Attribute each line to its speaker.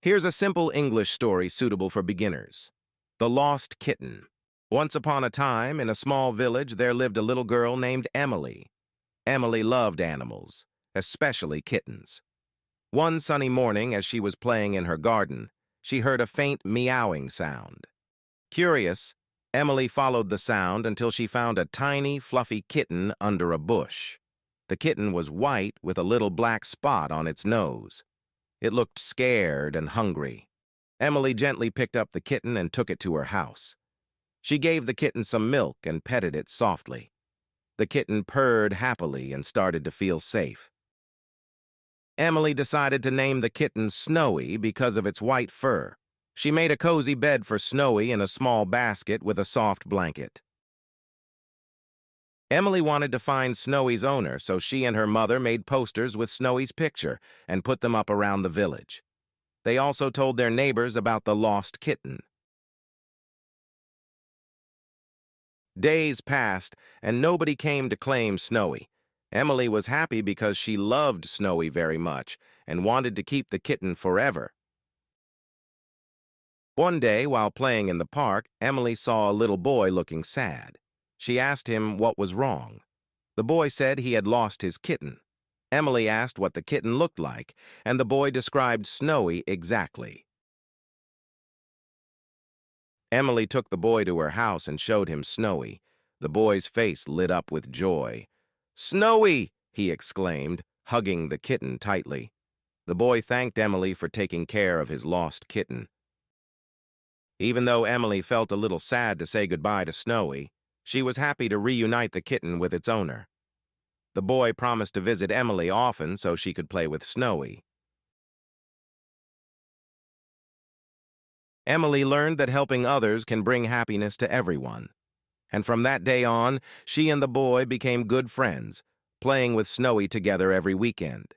Speaker 1: Here's a simple English story suitable for beginners. The Lost Kitten. Once upon a time, in a small village, there lived a little girl named Emily. Emily loved animals, especially kittens. One sunny morning, as she was playing in her garden, she heard a faint meowing sound. Curious, Emily followed the sound until she found a tiny, fluffy kitten under a bush. The kitten was white with a little black spot on its nose. It looked scared and hungry. Emily gently picked up the kitten and took it to her house. She gave the kitten some milk and petted it softly. The kitten purred happily and started to feel safe. Emily decided to name the kitten Snowy because of its white fur. She made a cozy bed for Snowy in a small basket with a soft blanket. Emily wanted to find Snowy's owner, so she and her mother made posters with Snowy's picture and put them up around the village. They also told their neighbors about the lost kitten. Days passed, and nobody came to claim Snowy. Emily was happy because she loved Snowy very much and wanted to keep the kitten forever. One day, while playing in the park, Emily saw a little boy looking sad. She asked him what was wrong. The boy said he had lost his kitten. Emily asked what the kitten looked like, and the boy described Snowy exactly. Emily took the boy to her house and showed him Snowy. The boy's face lit up with joy. "Snowy!" he exclaimed, hugging the kitten tightly. The boy thanked Emily for taking care of his lost kitten. Even though Emily felt a little sad to say goodbye to Snowy, she was happy to reunite the kitten with its owner. The boy promised to visit Emily often so she could play with Snowy. Emily learned that helping others can bring happiness to everyone. And from that day on, she and the boy became good friends, playing with Snowy together every weekend.